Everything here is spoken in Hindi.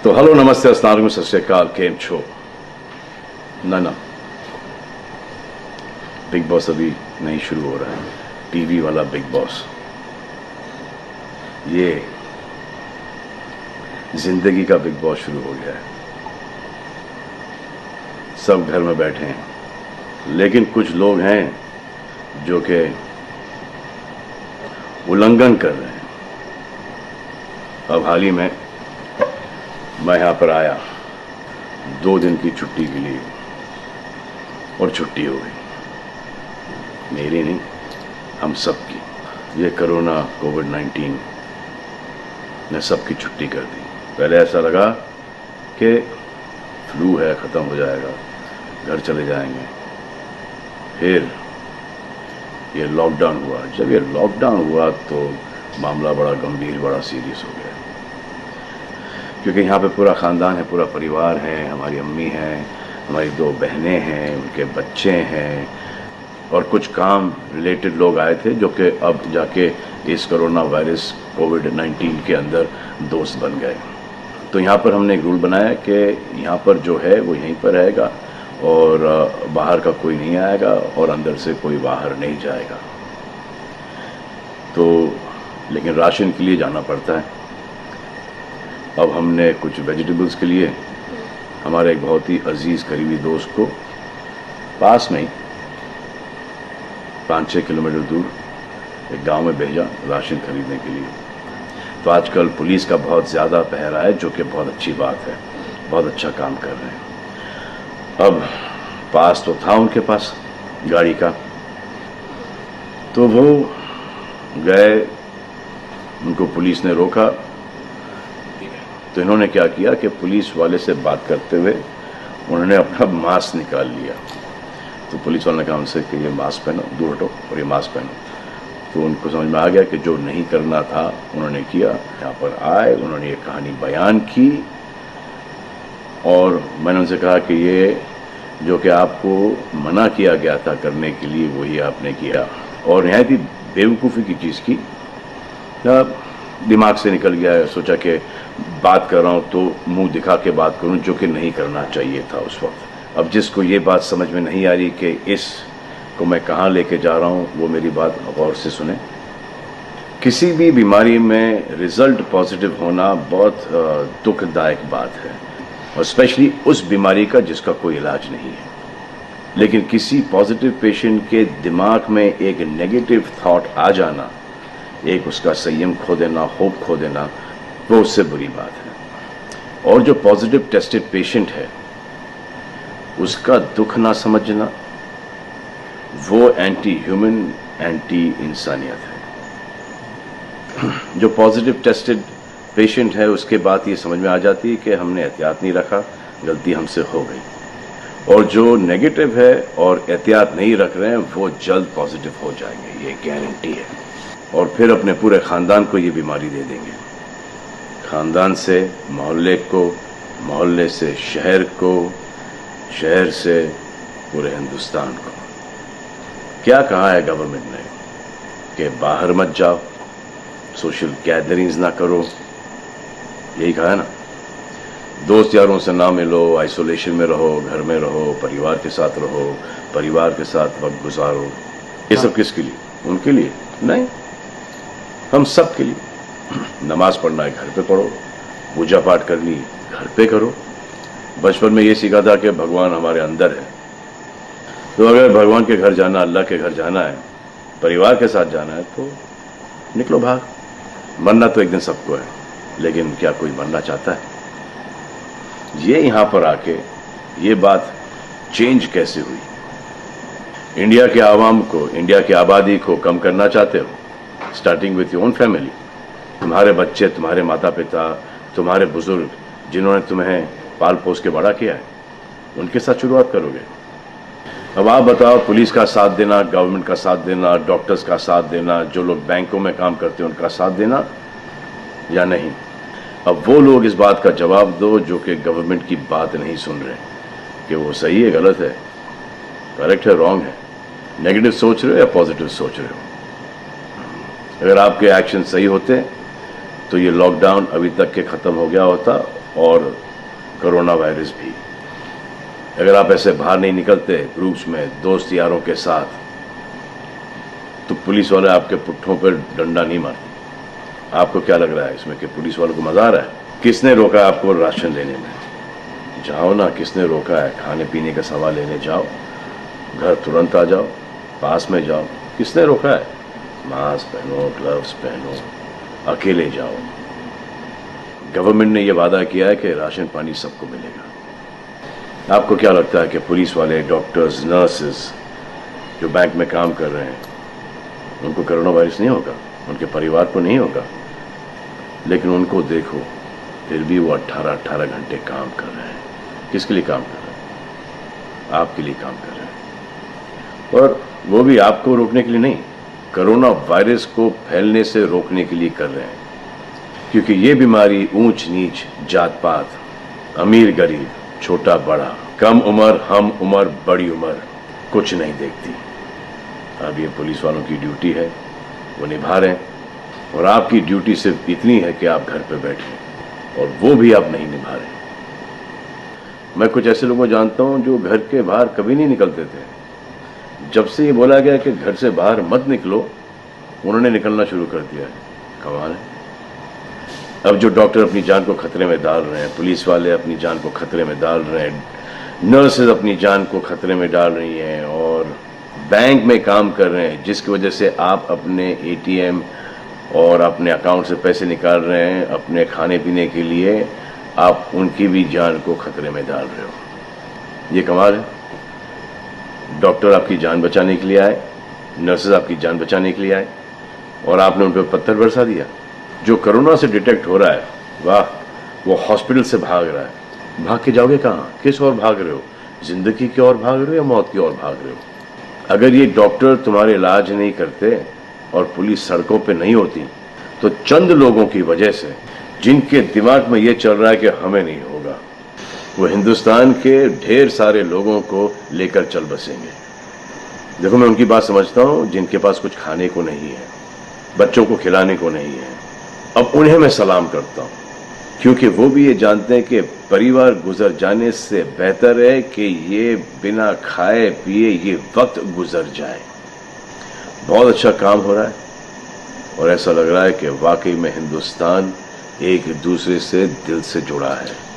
तो हेलो नमस्ते अस्सलाम सत श्री अकाल केम छो ना बिग बॉस अभी नहीं शुरू हो रहा है। टीवी वाला बिग बॉस, ये जिंदगी का बिग बॉस शुरू हो गया है। सब घर में बैठे हैं, लेकिन कुछ लोग हैं जो कि उल्लंघन कर रहे हैं। अब हाल ही में मैं यहां पर आया 2 दिन की छुट्टी के लिए, और छुट्टी हो गई। मेरी नहीं, हम सब की। ये कोरोना कोविड-19 ने सबकी छुट्टी कर दी। पहले ऐसा लगा कि फ्लू है, ख़त्म हो जाएगा, घर चले जाएंगे। फिर ये लॉकडाउन हुआ। जब ये लॉकडाउन हुआ तो मामला बड़ा गंभीर, बड़ा सीरियस हो गया, क्योंकि यहाँ पे पूरा ख़ानदान है, पूरा परिवार है। हमारी अम्मी हैं, हमारी 2 बहनें हैं, उनके बच्चे हैं, और कुछ काम रिलेटेड लोग आए थे जो कि अब जाके इस कोरोना वायरस कोविड-19 के अंदर दोस्त बन गए। तो यहाँ पर हमने एक रूल बनाया कि यहाँ पर जो है वो यहीं पर रहेगा, और बाहर का कोई नहीं आएगा, और अंदर से कोई बाहर नहीं जाएगा। तो लेकिन राशन के लिए जाना पड़ता है। अब हमने कुछ वेजिटेबल्स के लिए हमारे एक बहुत ही अजीज़ करीबी दोस्त को पास में ही 5-6 किलोमीटर दूर एक गांव में भेजा राशन खरीदने के लिए। तो आजकल पुलिस का बहुत ज़्यादा पहरा है, जो कि बहुत अच्छी बात है, बहुत अच्छा काम कर रहे हैं। अब पास तो था उनके पास गाड़ी का, तो वो गए, उनको पुलिस ने रोका। तो इन्होंने क्या किया कि पुलिस वाले से बात करते हुए उन्होंने अपना मास्क निकाल लिया। तो पुलिस वाले ने कहा उनसे कि ये मास्क पहनो, दूर हटो और ये मास्क पहनो। तो उनको समझ में आ गया कि जो नहीं करना था उन्होंने किया। यहाँ पर आए, उन्होंने ये कहानी बयान की, और मैंने उनसे कहा कि ये जो कि आपको मना किया गया था करने के लिए, वही आपने किया, और नहायत ही बेवकूफ़ी की चीज़ की। दिमाग से निकल गया। सोचा कि बात कर रहा हूँ तो मुंह दिखा के बात करूँ, जो कि नहीं करना चाहिए था उस वक्त। अब जिसको ये बात समझ में नहीं आ रही कि इस को मैं कहाँ लेके जा रहा हूँ, वो मेरी बात गौर से सुने। किसी भी बीमारी में रिजल्ट पॉजिटिव होना बहुत दुखदायक बात है, और स्पेशली उस बीमारी का जिसका कोई इलाज नहीं है। लेकिन किसी पॉजिटिव पेशेंट के दिमाग में एक नेगेटिव थॉट आ जाना, एक उसका संयम खो देना, होप खो देना, वो उससे बुरी बात है। और जो पॉजिटिव टेस्टेड पेशेंट है, उसका दुख ना समझना, वो एंटी ह्यूमन, एंटी इंसानियत है। जो पॉजिटिव टेस्टेड पेशेंट है, उसके बाद ये समझ में आ जाती है कि हमने एहतियात नहीं रखा, गलती हमसे हो गई। और जो नेगेटिव है और एहतियात नहीं रख रहे हैं, वो जल्द पॉजिटिव हो जाएंगे, ये गारंटी है। और फिर अपने पूरे ख़ानदान को ये बीमारी दे देंगे। ख़ानदान से मोहल्ले को, मोहल्ले से शहर को, शहर से पूरे हिंदुस्तान को। क्या कहा है गवर्नमेंट ने कि बाहर मत जाओ, सोशल गैदरिंग्स ना करो, यही कहा है ना। दोस्त यारों से ना मिलो, आइसोलेशन में रहो, घर में रहो, परिवार के साथ रहो, परिवार के साथ वक्त गुजारो। ये सब किसके लिए? उनके लिए नहीं, हम सब के लिए। नमाज पढ़ना है घर पे पढ़ो, पूजा पाठ करनी घर पे करो। बचपन में ये सीखा था कि भगवान हमारे अंदर है, तो अगर भगवान के घर जाना, अल्लाह के घर जाना है, परिवार के साथ जाना है, तो निकलो भाग। मरना तो एक दिन सबको है, लेकिन क्या कोई मरना चाहता है? ये यहाँ पर आके ये बात चेंज कैसे हुई? इंडिया के आवाम को, इंडिया की आबादी को कम करना चाहते हो? Starting with your own family. तुम्हारे बच्चे, तुम्हारे माता पिता, तुम्हारे बुजुर्ग, जिन्होंने तुम्हें पाल पोस के बड़ा किया है, उनके साथ शुरुआत करोगे। अब आप बताओ, पुलिस का साथ देना, गवर्नमेंट का साथ देना, डॉक्टर्स का साथ देना, जो लोग बैंकों में काम करते हैं उनका साथ देना या नहीं? अब वो लोग इस बात का जवाब दो जो कि गवर्नमेंट की बात नहीं सुन रहे, कि वो सही है, गलत है, करेक्ट है, रॉन्ग है, नेगेटिव सोच रहे हो या पॉजिटिव सोच रहे हो। अगर आपके एक्शन सही होते तो ये लॉकडाउन अभी तक के ख़त्म हो गया होता, और कोरोना वायरस भी। अगर आप ऐसे बाहर नहीं निकलते ग्रुप्स में दोस्त यारों के साथ, तो पुलिस वाले आपके पुट्ठों पर डंडा नहीं मारते। आपको क्या लग रहा है इसमें कि पुलिस वालों को मजा आ रहा है? किसने रोका आपको राशन लेने में? जाओ ना, किसने रोका है? खाने पीने का सामान लेने जाओ, घर तुरंत आ जाओ, पास में जाओ, किसने रोका है? मास्क पहनो, ग्लव्स पहनो, अकेले जाओ। गवर्नमेंट ने यह वादा किया है कि राशन पानी सबको मिलेगा। आपको क्या लगता है कि पुलिस वाले, डॉक्टर्स, नर्सेस जो बैंक में काम कर रहे हैं, उनको कोरोना वायरस नहीं होगा? उनके परिवार को नहीं होगा? लेकिन उनको देखो, फिर भी वो 18-18 घंटे काम कर रहे हैं। किसके लिए काम कर रहे हैं? आपके लिए काम कर रहे हैं। और वो भी आपको रोकने के लिए नहीं, कोरोना वायरस को फैलने से रोकने के लिए कर रहे हैं। क्योंकि ये बीमारी ऊंच नीच, जात पात, अमीर गरीब, छोटा बड़ा, कम उम्र, हम उम्र, बड़ी उम्र कुछ नहीं देखती। अब ये पुलिस वालों की ड्यूटी है, वो निभा रहे हैं। और आपकी ड्यूटी सिर्फ इतनी है कि आप घर पे बैठे, और वो भी आप नहीं निभा रहे। मैं कुछ ऐसे लोगों को जानता हूं जो घर के बाहर कभी नहीं निकलते थे। जब से ये बोला गया कि घर से बाहर मत निकलो, उन्होंने निकलना शुरू कर दिया है। कमाल है। अब जो डॉक्टर अपनी जान को खतरे में डाल रहे हैं, पुलिस वाले अपनी जान को खतरे में डाल रहे हैं, नर्सेज अपनी जान को खतरे में डाल रही हैं, और बैंक में काम कर रहे हैं, जिसकी वजह से आप अपने एटीएम और अपने अकाउंट से पैसे निकाल रहे हैं अपने खाने पीने के लिए, आप उनकी भी जान को खतरे में डाल रहे हो। ये कमाल है। डॉक्टर आपकी जान बचाने के लिए आए, नर्सेज आपकी जान बचाने के लिए आए, और आपने उन पर पत्थर बरसा दिया। जो कोरोना से डिटेक्ट हो रहा है, वाह, वो हॉस्पिटल से भाग रहा है। भाग के जाओगे कहाँ? किस ओर भाग रहे हो? जिंदगी की ओर भाग रहे हो या मौत की ओर भाग रहे हो? अगर ये डॉक्टर तुम्हारे इलाज नहीं करते और पुलिस सड़कों पे नहीं होती, तो चंद लोगों की वजह से, जिनके दिमाग में ये चल रहा है कि हमें नहीं होगा, वो हिंदुस्तान के ढेर सारे लोगों को लेकर चल बसेंगे। देखो, मैं उनकी बात समझता हूँ जिनके पास कुछ खाने को नहीं है, बच्चों को खिलाने को नहीं है। अब उन्हें मैं सलाम करता हूँ, क्योंकि वो भी ये जानते हैं कि परिवार गुजर जाने से बेहतर है कि ये बिना खाए पिए ये वक्त गुजर जाए। बहुत अच्छा काम हो रहा है, और ऐसा लग रहा है कि वाकई में हिंदुस्तान एक दूसरे से दिल से जुड़ा है।